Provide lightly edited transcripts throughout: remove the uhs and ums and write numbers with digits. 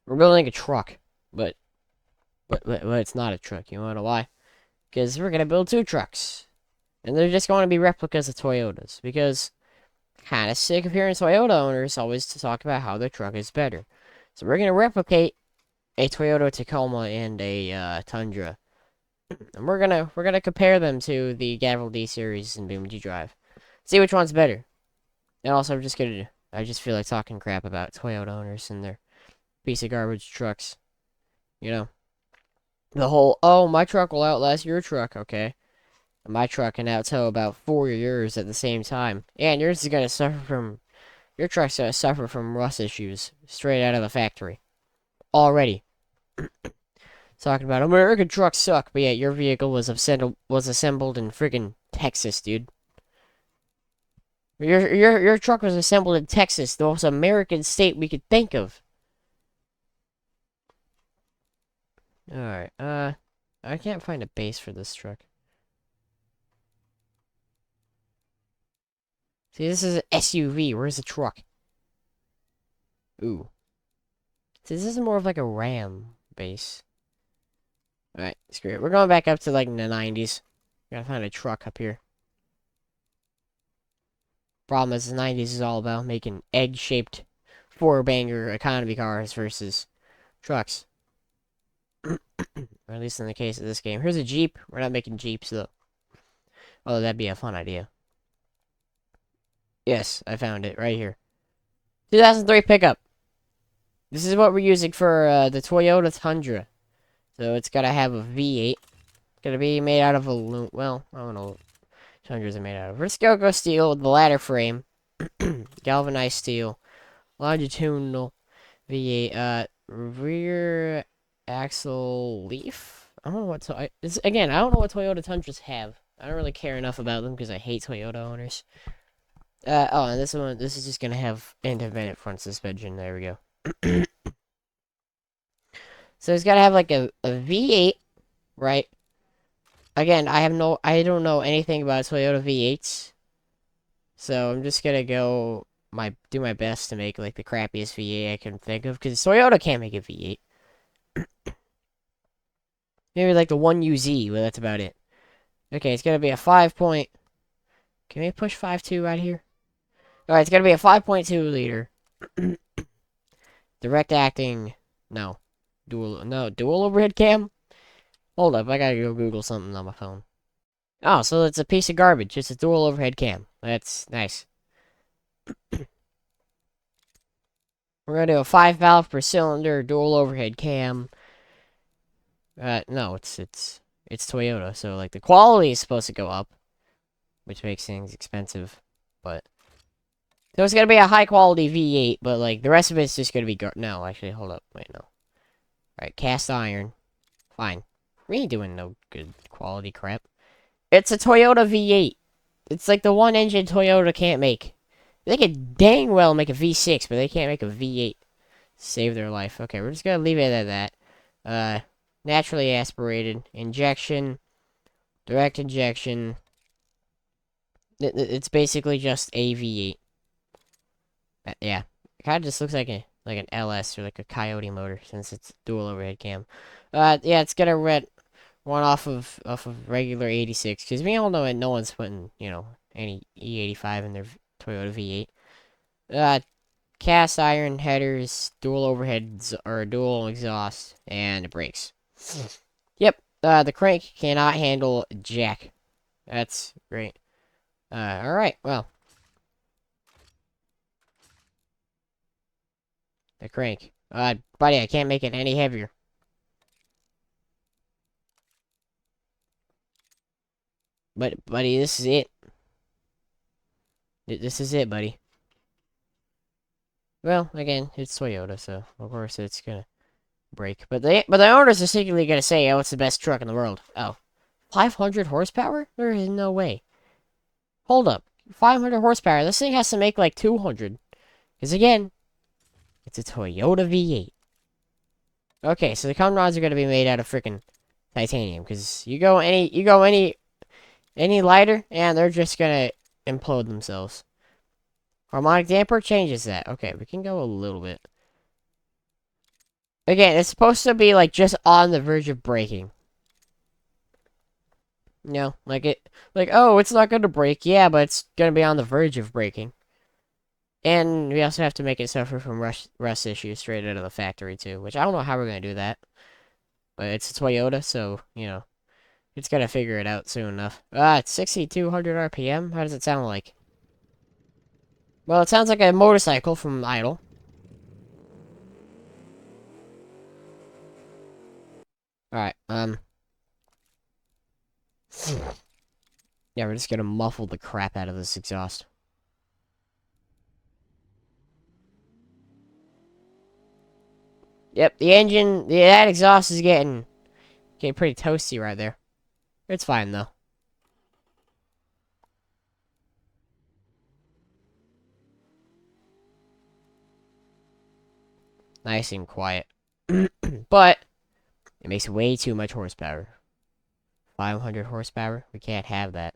We're building a truck, but but it's not a truck. You wanna know why? Because we're gonna build two trucks, and they're just going to be replicas of Toyotas. Because kind of sick of hearing Toyota owners always to talk about how their truck is better. So we're gonna replicate a Toyota Tacoma and a Tundra, and we're gonna compare them to the Gavril D series and BMG Drive. See which one's better. And also, I just feel like talking crap about Toyota owners and their piece of garbage trucks. You know, the whole, oh, my truck will outlast your truck, okay? And my truck can outtow about 4 years at the same time. And your truck's gonna suffer from rust issues straight out of the factory. Already. Talking about American trucks suck, but yet your vehicle was assembled in friggin' Texas, dude. Your truck was assembled in Texas, the most American state we could think of. Alright, I can't find a base for this truck. See, this is an SUV. Where's the truck? Ooh. See, this is more of like a Ram base. Alright, screw it. We're going back up to like the 90s. Gotta find a truck up here. Problem is, the 90s is all about making egg-shaped four-banger economy cars versus trucks. Or at least in the case of this game. Here's a Jeep. We're not making Jeeps, though. Oh, that'd be a fun idea. Yes, I found it right here. 2003 pickup. This is what we're using for the Toyota Tundra. So it's gotta have a V8. Gonna be made out of aluminum. Well, I don't know what Tundras are made out of. We're just gonna go steel with the ladder frame. Galvanized steel. Longitudinal V8. Rear axle leaf? I don't know what again, I don't know what Toyota Tundras have. I don't really care enough about them because I hate Toyota owners. Oh, and this is just gonna have independent front suspension. There we go. So it's gotta have like a V8, right? Again, I don't know anything about Toyota V8s, so I'm just gonna do my best to make like the crappiest V8 I can think of, because Toyota can't make a V8. Maybe like the 1UZ, but that's about it. Okay, it's gonna be a 5 point. Can we push 5.2 out here? Alright, it's gonna be a 5.2 liter. Direct acting. No. Dual overhead cam? Hold up, I gotta go Google something on my phone. Oh, so it's a piece of garbage. It's a dual overhead cam. That's nice. We're gonna do a 5 valve per cylinder dual overhead cam. No, it's Toyota, so like the quality is supposed to go up, which makes things expensive. But so it's gonna be a high quality V8, but like the rest of it's just gonna be no. Actually, hold up, wait, no. All right, cast iron, fine. We ain't doing no good quality crap. It's a Toyota V8. It's like the one engine Toyota can't make. They could dang well make a V6, but they can't make a V8. Save their life. Okay, we're just gonna leave it at that. Naturally aspirated. Injection. Direct injection. It's basically just a V8. Yeah. It kind of just looks like an LS or like a Coyote motor since it's dual overhead cam. Yeah, it's gonna run off of regular 86 because we all know that no one's putting any E85 in their Toyota V8. Cast iron headers, dual overheads or dual exhaust, and brakes. Yep. The crank cannot handle jack. That's great. Alright, well. The crank. Buddy, I can't make it any heavier. But, buddy, this is it. This is it, buddy. Well, again, it's Toyota, so of course it's gonna break. But the owners are secretly gonna say, oh, it's the best truck in the world. Oh. 500 horsepower? There is no way. Hold up. 500 horsepower. This thing has to make like 200. Because again, it's a Toyota V8. Okay, so the cum rods are gonna be made out of freaking titanium. Because you go any lighter, and they're just gonna implode themselves. Harmonic damper changes that. Okay, we can go a little bit. Again, it's supposed to be like just on the verge of breaking. You know, like oh, it's not gonna break. Yeah, but it's gonna be on the verge of breaking. And we also have to make it suffer from rust issues straight out of the factory too, which I don't know how we're gonna do that. But it's a Toyota, so you know it's gonna figure it out soon enough. It's 6,200 RPM. How does it sound like? Well, it sounds like a motorcycle from Idle. All right. Yeah, we're just gonna muffle the crap out of this exhaust. Yep, the engine, that exhaust is getting pretty toasty right there. It's fine though. Nice and quiet. But it makes way too much horsepower. 500 horsepower? We can't have that.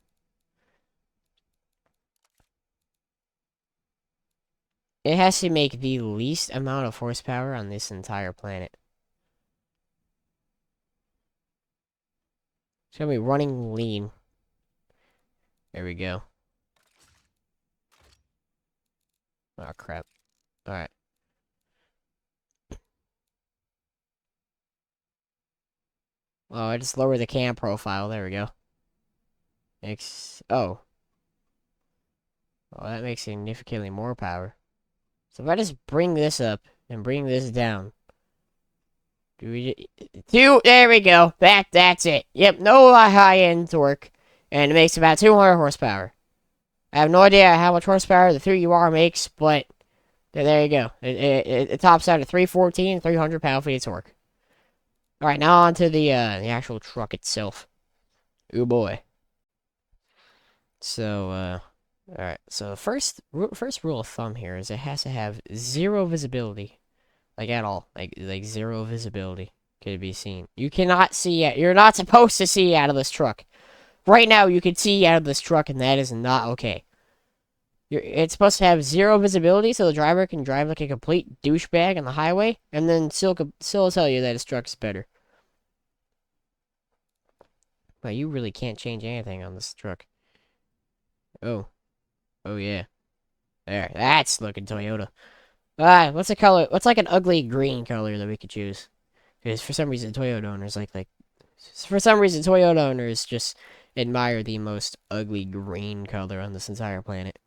It has to make the least amount of horsepower on this entire planet. It's gonna be running lean. There we go. Oh crap. Alright. Oh, I just lowered the cam profile. There we go. Oh. Oh, that makes significantly more power. So if I just bring this up and bring this down. There we go. That's it. Yep, no high-end torque. And it makes about 200 horsepower. I have no idea how much horsepower the 3UR makes, but there you go. It tops out at 314, 300 pound-feet of torque. Alright, now on to the actual truck itself. Ooh boy. So, alright. So first rule of thumb here is it has to have zero visibility. Like at all. Like zero visibility could be seen. You cannot see it. You're not supposed to see out of this truck. Right now you can see out of this truck and that is not okay. It's supposed to have zero visibility so the driver can drive like a complete douchebag on the highway and then still tell you that his truck's better. But you really can't change anything on this truck. Oh. Oh yeah. There. That's looking Toyota. What's a color? What's like an ugly green color that we could choose? Because for some reason Toyota owners just admire the most ugly green color on this entire planet.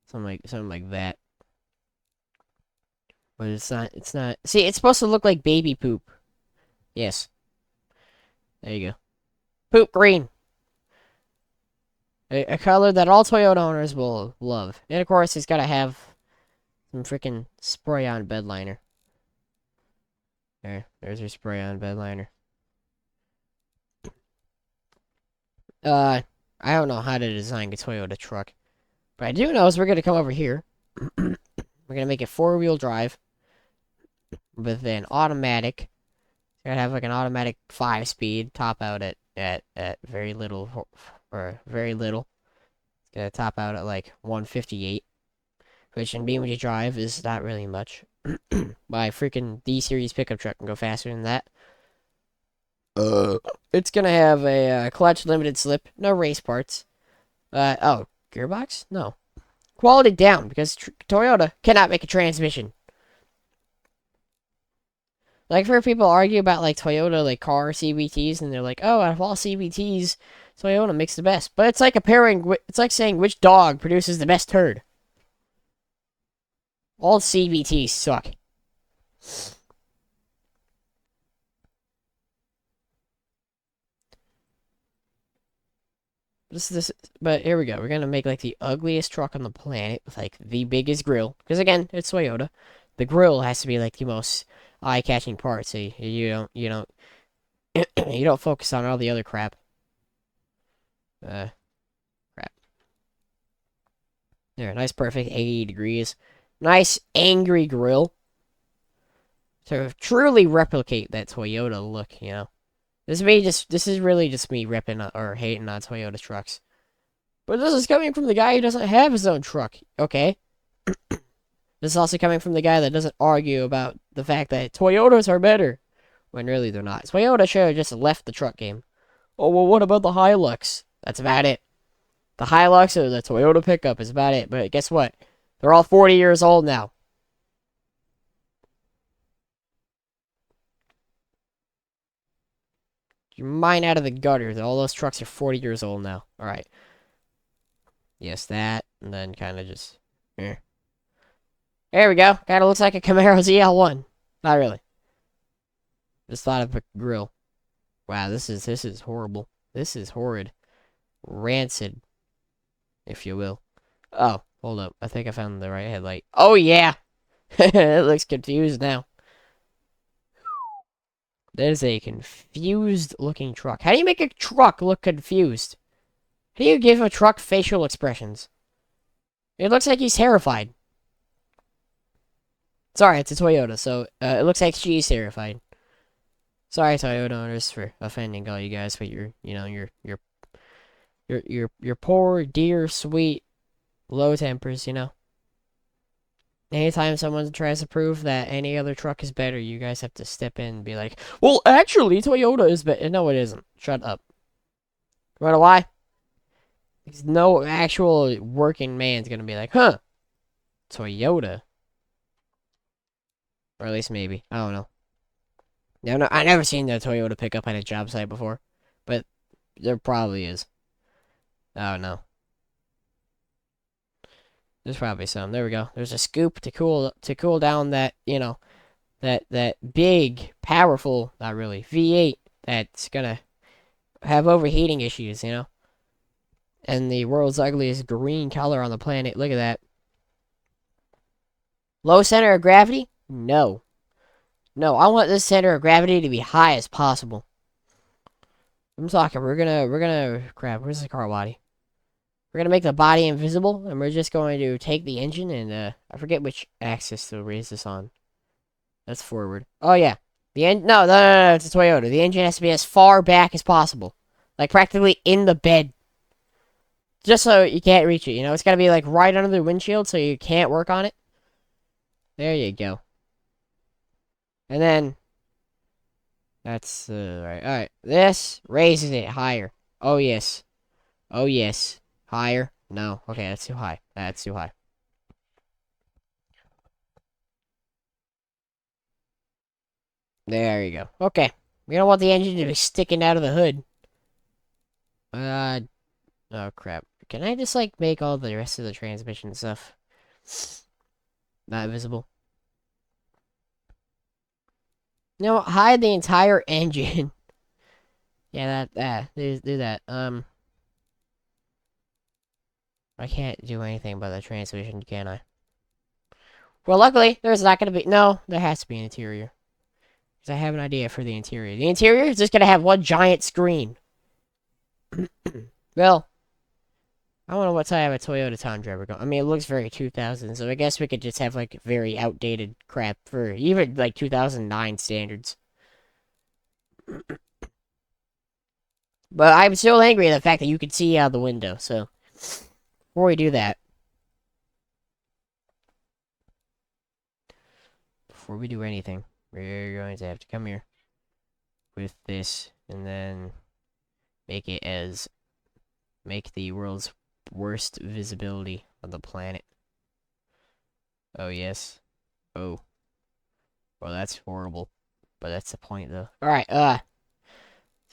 Something like that. But it's not. See, it's supposed to look like baby poop. Yes. There you go. Poop green. A color that all Toyota owners will love. And of course, it's gotta have some freaking spray-on bed liner. There's your spray-on bed liner. I don't know how to design a Toyota truck. But I do know is we're gonna come over here. We're gonna make it 4-wheel drive. With an automatic. It's gonna have like an automatic 5-speed, top out at very little, or very little. It's gonna top out at like 158. Which in BMW's drive is not really much. My freaking D-Series pickup truck can go faster than that. It's gonna have a clutch limited slip, no race parts. Oh, gearbox? No. Quality down, because Toyota cannot make a transmission. Like, for people argue about, like, Toyota, like, car CVTs, and they're like, oh, out of all CVTs, Toyota makes the best. But it's like it's like saying which dog produces the best turd. All CVTs suck. But here we go. We're gonna make like the ugliest truck on the planet with like the biggest grill. Because again, it's Toyota. The grill has to be like the most eye-catching part. So you don't you don't focus on all the other crap. Crap. There, nice, perfect 80 degrees. Nice angry grill. To truly replicate that Toyota look, you know. This is really just me ripping or hating on Toyota trucks. But this is coming from the guy who doesn't have his own truck, okay? This is also coming from the guy that doesn't argue about the fact that Toyotas are better, when really they're not. Toyota should have just left the truck game. Oh, well, what about the Hilux? That's about it. The Hilux or the Toyota pickup is about it. But guess what? They're all 40 years old now. Your mind out of the gutter. All those trucks are 40 years old now. Alright. Yes, that. And then kind of just... Eh. There we go. Kind of looks like a Camaro ZL1. Not really. Just thought of a grill. Wow, this is horrible. This is horrid. Rancid, if you will. Oh, hold up. I think I found the right headlight. Oh, yeah! It looks confused now. That is a confused looking truck. How do you make a truck look confused? How do you give a truck facial expressions? It looks like he's terrified. Sorry, it's a Toyota, so it looks like she's terrified. Sorry, Toyota owners, for offending all you guys, but your poor, dear, sweet, low tempers, you know. Anytime someone tries to prove that any other truck is better, you guys have to step in and be like, well, actually, Toyota is better. No, it isn't. Shut up. You wanna know why? Because no actual working man's gonna be like, huh, Toyota. Or at least maybe. I don't know. No, I never seen the Toyota pickup at a job site before. But there probably is. Oh no. There's probably some. There we go. There's a scoop to cool down that, you know, that big, powerful, not really, V8 that's gonna have overheating issues, you know? And the world's ugliest green color on the planet. Look at that. Low center of gravity? No. No, I want this center of gravity to be high as possible. I'm talking, crap, where's the car body? We're gonna make the body invisible, and we're just going to take the engine and, I forget which axis to raise this on. That's forward. Oh, yeah. No, it's a Toyota. The engine has to be as far back as possible. Like, practically in the bed. Just so you can't reach it, you know? It's gotta be, like, right under the windshield so you can't work on it. There you go. And then... That's, right. Alright. This raises it higher. Oh, yes. Oh, yes. Higher? No. Okay, that's too high. That's too high. There you go. Okay. We don't want the engine to be sticking out of the hood. Oh crap. Can I just, like, make all the rest of the transmission stuff not visible? No, hide the entire engine. Yeah, do that. I can't do anything about the transmission, can I? Well, luckily, there's not gonna be, no, there has to be an interior. Because I have an idea for the interior. The interior is just gonna have one giant screen. Well, I don't know what type of Toyota Tundra we're going. I mean, it looks very 2000, so I guess we could just have, like, very outdated crap for even, like, 2009 standards. But I'm still angry at the fact that you can see out the window, so... Before we do that... Before we do anything, we're going to have to come here with this, and then make the world's worst visibility on the planet. Oh, yes. Oh. Well, that's horrible. But that's the point, though. Alright, so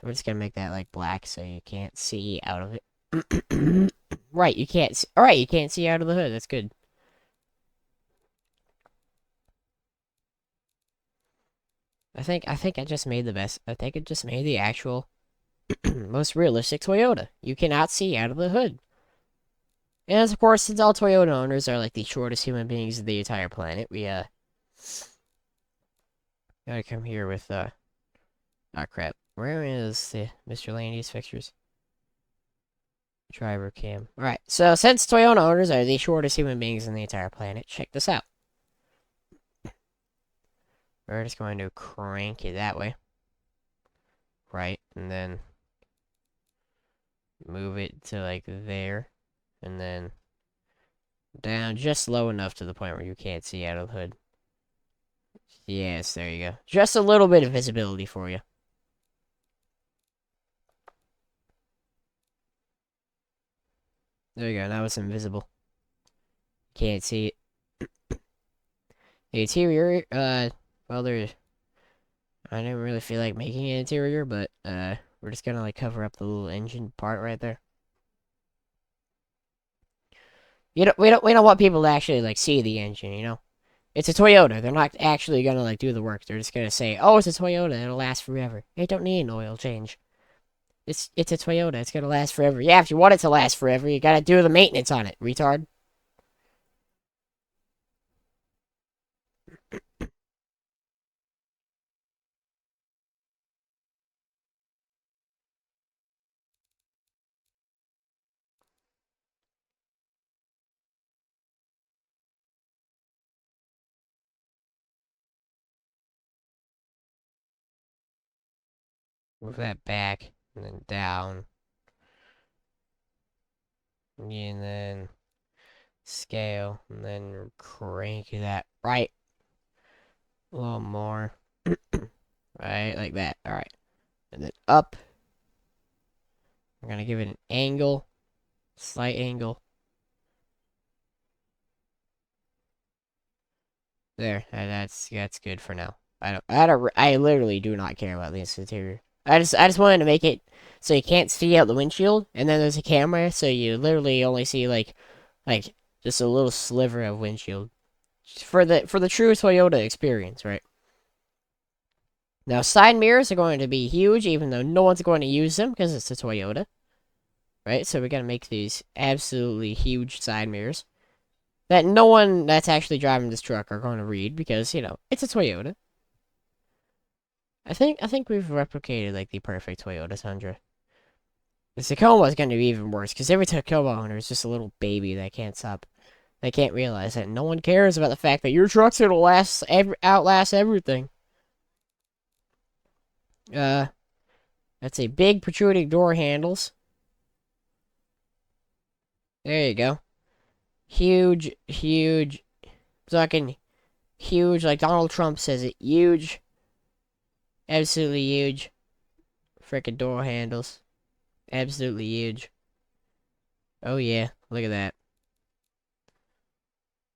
we're just gonna make that, like, black so you can't see out of it. Right, you can't see. Alright, you can't see out of the hood. That's good. I think I just made the best. I think it just made the actual most realistic Toyota. You cannot see out of the hood. And of course, since all Toyota owners are like the shortest human beings in the entire planet, we gotta come here with oh crap. Where is the Mr. Landy's fixtures? Driver cam. Alright, so since Toyota owners are the shortest human beings in the entire planet, check this out. We're just going to crank it that way. Right, and then move it to like there, and then Down just low enough to the point where you can't see out of the hood. Yes, there you go. Just a little bit of visibility for you. There you go. Now it's invisible. Can't see it. The interior, well, there's. I didn't really feel like making an interior, but we're just gonna like cover up the little engine part right there. We don't want people to actually like see the engine, you know. It's a Toyota. They're not actually gonna like do the work. They're just gonna say, "Oh, it's a Toyota. It'll last forever. It don't need an oil change. It's a Toyota. It's gonna last forever." Yeah, if you want it to last forever, you gotta do the maintenance on it, retard. Move that back and then down, and then scale, and then crank that right a little more, right like that. All right, and then up. I'm gonna give it an angle, slight angle. There, that's good for now. I literally do not care about this interior. I just wanted to make it so you can't see out the windshield, and then there's a camera, so you literally only see like just a little sliver of windshield for the true Toyota experience, right? Now side mirrors are going to be huge, even though no one's going to use them because it's a Toyota, right? So we're gonna make these absolutely huge side mirrors that no one that's actually driving this truck are going to read because it's a Toyota. I think we've replicated like the perfect Toyota Tundra. The Tacoma is going to be even worse because every Tacoma owner is just a little baby that can't stop. They can't realize that no one cares about the fact that your truck's gonna outlast everything. Uh, that's a big protruding door handles. There you go. Huge, huge, fucking huge. Like Donald Trump says it, huge, absolutely huge. Freaking door handles, absolutely huge. Oh yeah, look at that.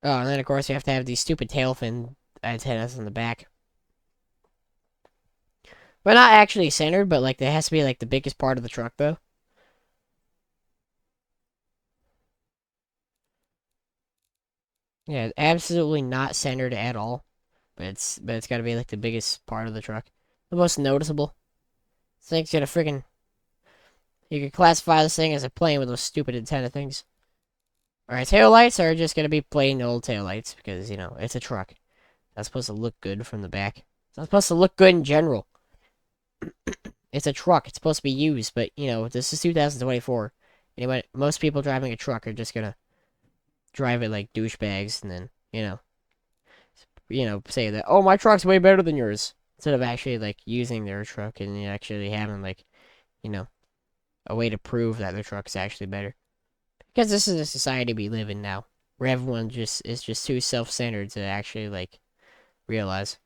Oh, and then of course you have to have these stupid tail fin antennas on the back. But not actually centered, but like there has to be like the biggest part of the truck though. Yeah, absolutely not centered at all. But it's got to be like the biggest part of the truck, the most noticeable. This thing's gonna freaking. You could classify this thing as a plane with those stupid antenna things. All right, tail lights are just gonna be plain old tail lights because it's a truck. That's supposed to look good from the back. It's not supposed to look good in general. It's a truck. It's supposed to be used, but this is 2024. Anyway, most people driving a truck are just gonna drive it like douchebags, and then say that, oh, my truck's way better than yours, instead of actually like using their truck and actually having like you know a way to prove that their truck's actually better. Because this is the society we live in now, where everyone just is just too self-centered to actually like realize.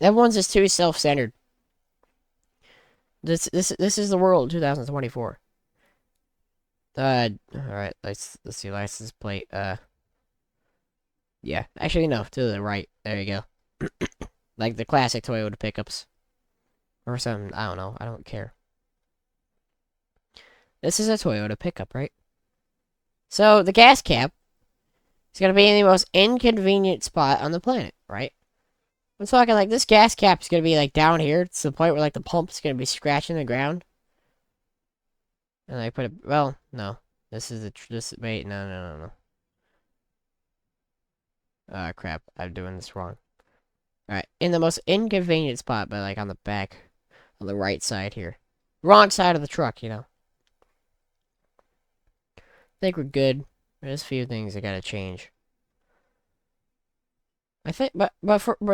Everyone's just too self-centered. This is the world 2024. All right. Let's see license plate. Yeah. Actually, no. To the right. There you go. Like the classic Toyota pickups or something. I don't know. I don't care. This is a Toyota pickup, right? So the gas cap is gonna be in the most inconvenient spot on the planet, right? I'm talking like this gas cap is gonna be like down here to the point where like the pump's gonna be scratching the ground. And I put it. Well, no. This is this. Wait, no, no, no, no. Ah, crap. I'm doing this wrong. Alright, in the most inconvenient spot, but like on the back, on the right side here. Wrong side of the truck. I think we're good. There's a few things I gotta change. I think, but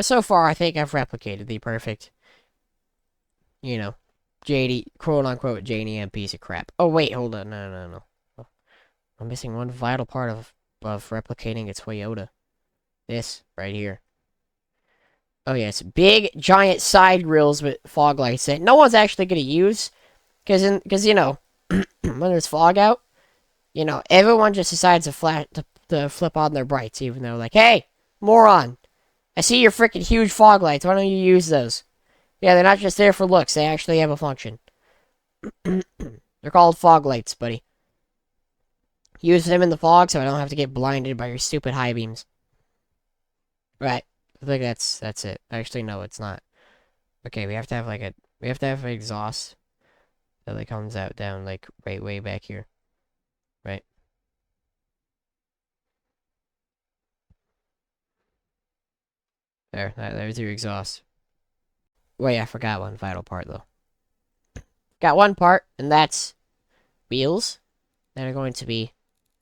so far, I think I've replicated the perfect, you know, JD, quote unquote, JDM piece of crap. Oh, wait, hold on. No, no, no. Oh, I'm missing one vital part of. of replicating a Toyota. This right here. Oh yes, big giant side grills with fog lights that no one's actually gonna use, because you know, when there's fog out, you know, everyone just decides to flip on their brights, even though like, hey, moron, I see your freaking huge fog lights. Why don't you use those? Yeah, they're not just there for looks. They actually have a function. They're called fog lights, buddy. Use them in the fog so I don't have to get blinded by your stupid high beams. Right. I think that's it. Actually, no, it's not. Okay, we have to have like we have to have an exhaust that like comes out down like right way back here. Right. There's your exhaust. Wait, I forgot one vital part though. Got one part, and that's wheels that are going to be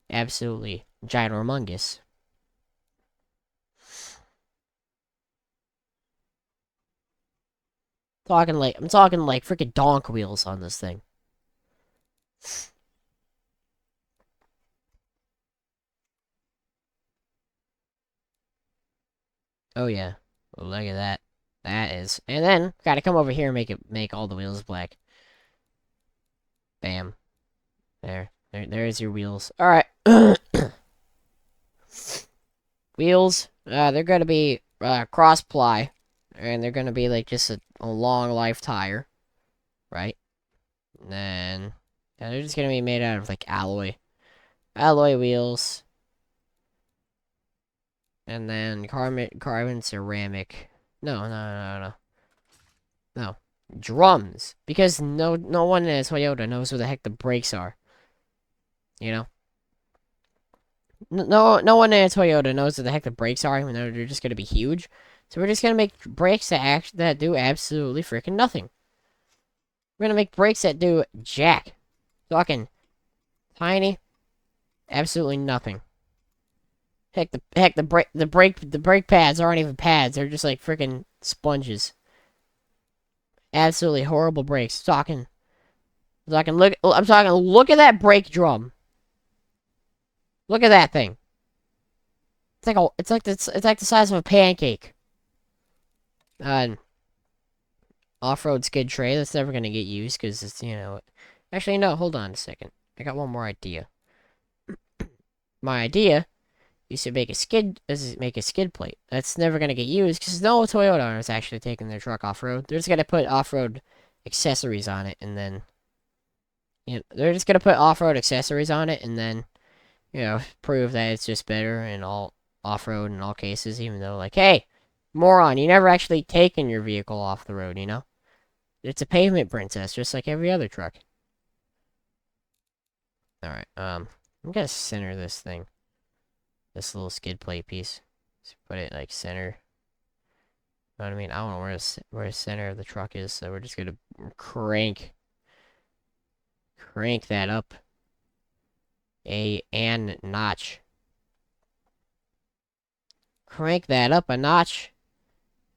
absolutely ginormous. I'm talking like freaking donk wheels on this thing. Oh yeah. Well, look at that. That is. And then gotta come over here and make all the wheels black. Bam. There's your wheels. Alright. Wheels, they're gonna be cross ply. And they're gonna be like just a long life tire. Right? And then yeah, they're just gonna be made out of like alloy. Alloy wheels. And then carbon ceramic. No. No. Drums. Because no one in a Toyota knows where the heck the brakes are. You know? No one in a Toyota knows where the heck the brakes are, even though they're just gonna be huge. So we're just gonna make brakes that do absolutely freaking nothing. We're gonna make brakes that do jack. Fucking tiny. Absolutely nothing. The brake pads aren't even pads. They're just like freaking sponges. Absolutely horrible brakes. I'm talking. Look at that brake drum. Look at that thing. It's like the size of a pancake. Off-road skid tray. That's never gonna get used because it's Actually, no. Hold on a second. I got one more idea. My idea is to make a skid plate. That's never gonna get used because no Toyota owner is actually taking their truck off-road. They're just gonna put off-road accessories on it, and then they're just gonna put off-road accessories on it, and then prove that it's just better in all off-road in all cases. Even though, like, hey, moron, you never actually taken your vehicle off the road. It's a pavement princess, just like every other truck. All right, I'm gonna center this thing. This little skid plate piece. Just put it like center. You know what I mean? I don't know where the center of the truck is, so we're just gonna crank that up a notch. Crank that up a notch,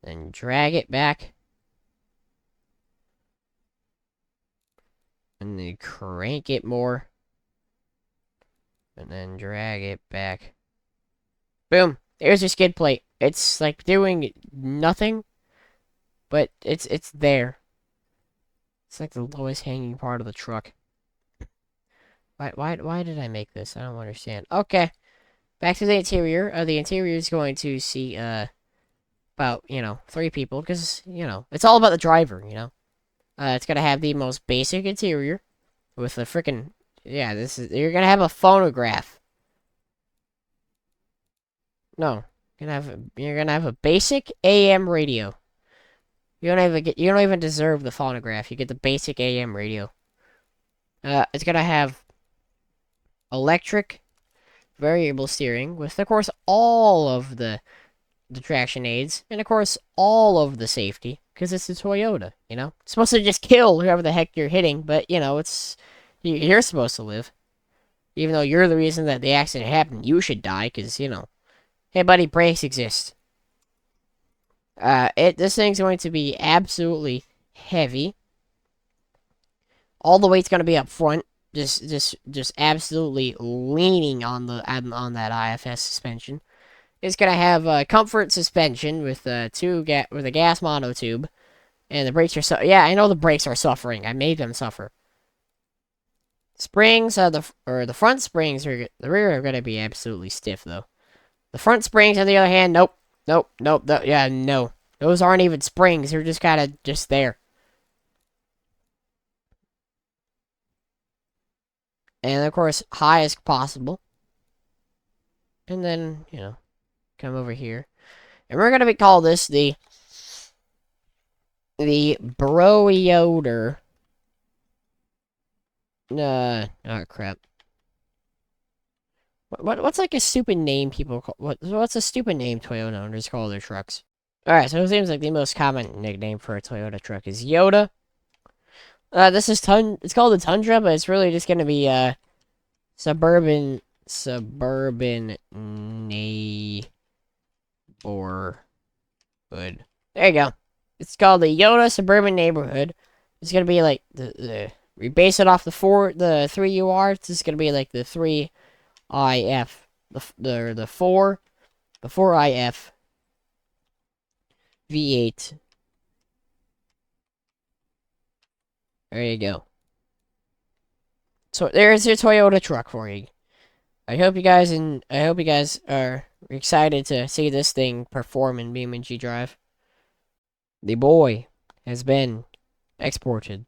then drag it back, and then crank it more, and then drag it back. Boom! There's your skid plate. It's like doing nothing, but it's there. It's like the lowest hanging part of the truck. Why did I make this? I don't understand. Okay, back to the interior. The interior is going to see about 3 people because it's all about the driver. It's gonna have the most basic interior with the freaking you're gonna have a phonograph. No, you're gonna have a basic AM radio. You don't even deserve the phonograph. You get the basic AM radio. It's gonna have electric variable steering with, of course, all of the traction aids and, of course, all of the safety because it's a Toyota. It's supposed to just kill whoever the heck you're hitting, but you're supposed to live, even though you're the reason that the accident happened. You should die because hey buddy, brakes exist. This thing's going to be absolutely heavy. All the weight's going to be up front. just absolutely leaning on the on that IFS suspension. It's gonna have a comfort suspension with with a gas monotube, and the brakes are yeah, I know the brakes are suffering. I made them suffer. Springs the front springs are the rear are gonna be absolutely stiff though. The front springs on the other hand, nope, nope. Yeah, no, those aren't even springs. They're just kind of just there. And of course, high as possible. And then come over here, and we're gonna call this the Broyoder. Oh crap. What's like a stupid name people call what's a stupid name Toyota owners call their trucks? Alright, so it seems like the most common nickname for a Toyota truck is Yoda. This is it's called a Tundra, but it's really just gonna be suburban neighborhood. There you go. It's called the Yoda Suburban Neighborhood. It's gonna be like we base it off the 3UR. It's just gonna be like the 3IF, the 4IF V8. There you go. So there's your Toyota truck for you. I hope you guys are excited to see this thing perform in BeamNG Drive. The boy has been exported.